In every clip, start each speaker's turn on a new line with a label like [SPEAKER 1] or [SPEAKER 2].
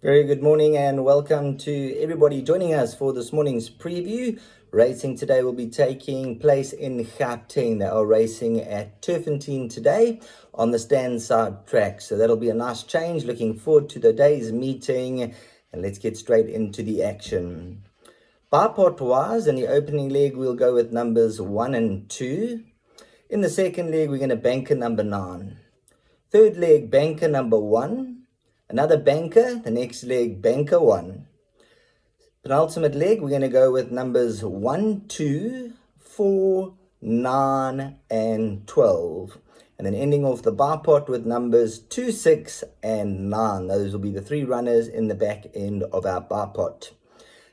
[SPEAKER 1] Very good morning and welcome to everybody joining us for this morning's preview. Racing today will be taking place in Gauteng. They are racing at Turffontein today on the stand side track. So that'll be a nice change. Looking forward to the day's meeting, and let's get straight into the action. By pot wise, in the opening leg, we'll go with numbers 1 and 2. In the second leg, we're going to banker number 9. Third leg, banker number 1. Another banker, the next leg, banker 1. Penultimate leg, we're going to go with numbers 1, 2, 4, 9, and 12. And then ending off the bar pot with numbers 2, 6, and 9. Those will be the 3 runners in the back end of our bar pot.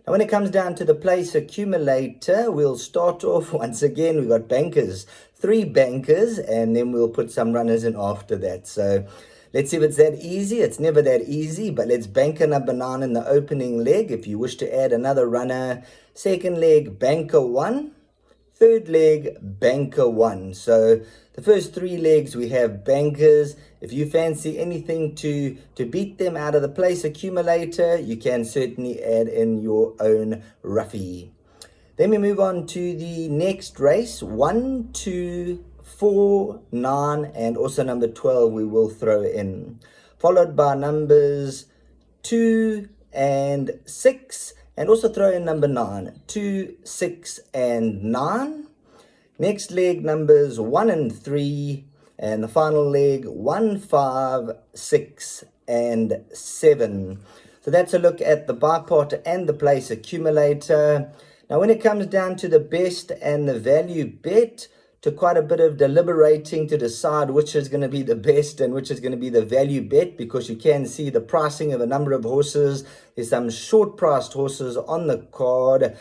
[SPEAKER 1] Now, when it comes down to the place accumulator, we'll start off once again. We've got bankers, 3 bankers, and then we'll put some runners in after that. So let's see if it's that easy. It's never that easy, but let's banker number 9 in the opening leg. If you wish to add another runner, second leg, banker 1. Third leg, banker 1. So the first 3 legs we have bankers. If you fancy anything to beat them out of the place accumulator, you can certainly add in your own roughie. Then we move on to the next race. 1, 2, 4, 9, and also number 12 we will throw in. Followed by numbers 2 and 6. And also throw in number 9, 2, 6, and 9. Next leg, numbers 1 and 3. And the final leg, 1, 5, 6, and 7. So that's a look at the bar pot and the place accumulator. Now, when it comes down to the best and the value bet, to quite a bit of deliberating to decide which is going to be the best and which is going to be the value bet, because you can see the pricing of a number of horses. There's some short priced horses on the card.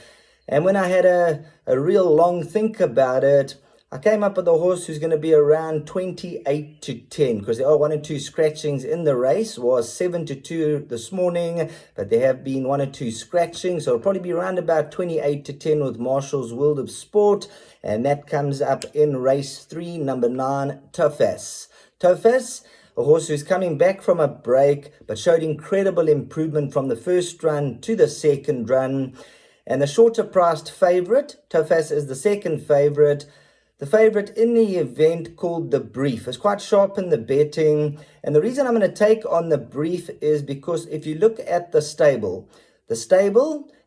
[SPEAKER 1] And when I had a real long think about it, I came up with a horse who's going to be around 28 to 10, because there are 1 or 2 scratchings in the race. Was 7 to 2 this morning, but there have been 1 or 2 scratchings. So it'll probably be around about 28 to 10 with Marshall's World of Sport. And that comes up in race 3, number 9, Tofas. Tofas, a horse who's coming back from a break, but showed incredible improvement from the first run to the second run. And the shorter priced favourite, Tofas, is the second favourite. The favourite in the event, called The Brief, is quite sharp in the betting. And the reason I'm going to take on The Brief is because if you look at the stable,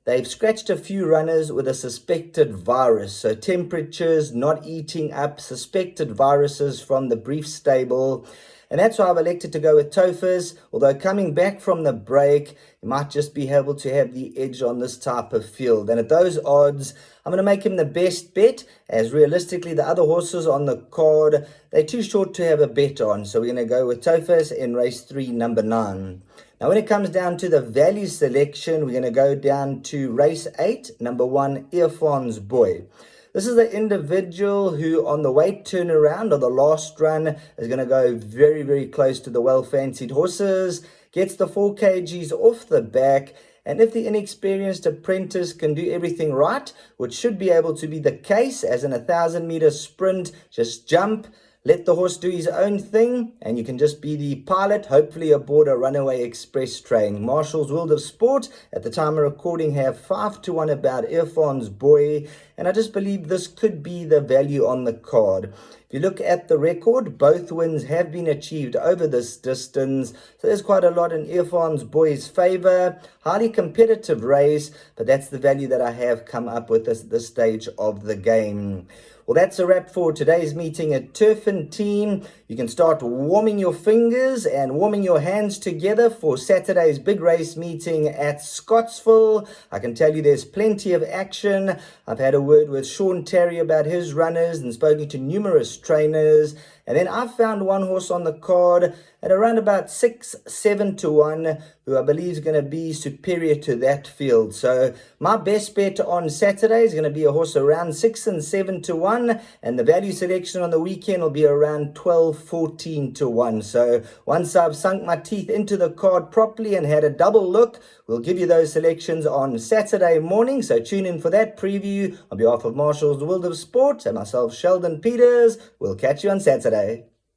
[SPEAKER 1] they've scratched a few runners with a suspected virus. So temperatures not eating up suspected viruses from The Brief stable. And that's why I've elected to go with Tofas. Although coming back from the break, you might just be able to have the edge on this type of field. And at those odds, I'm going to make him the best bet, as realistically the other horses on the card, they're too short to have a bet on. So we're going to go with Tofas in race 3, number 9. Now when it comes down to the value selection, we're going to go down to race 8, number 1, Earphone's Boy. This is the individual who on the weight turnaround or the last run is going to go very, very close to the well-fancied horses, gets the 4 kgs off the back, and if the inexperienced apprentice can do everything right, which should be able to be the case, as in a 1,000-meter sprint, just jump, let the horse do his own thing, and you can just be the pilot, hopefully aboard a runaway express train. Marshall's World of Sport, at the time of recording, have 5 to 1 about Earphone's Boy, and I just believe this could be the value on the card. If you look at the record, both wins have been achieved over this distance, so there's quite a lot in Earphone's Boy's favour. Highly competitive race, but that's the value that I have come up with at this stage of the game. Well, that's a wrap for today's meeting at Turffontein. You can start warming your fingers and warming your hands together for Saturday's big race meeting at Scottsville. I can tell you there's plenty of action. I've had a word with Sean Terry about his runners and spoken to numerous trainers. And then I found one horse on the card at around about 6, 7 to 1, who I believe is going to be superior to that field. So my best bet on Saturday is going to be a horse around 6 and 7 to 1. And the value selection on the weekend will be around 12, 14 to 1. So once I've sunk my teeth into the card properly and had a double look, we'll give you those selections on Saturday morning. So tune in for that preview. On behalf of Marshall's World of Sport and myself, Sheldon Peters, we'll catch you on Saturday.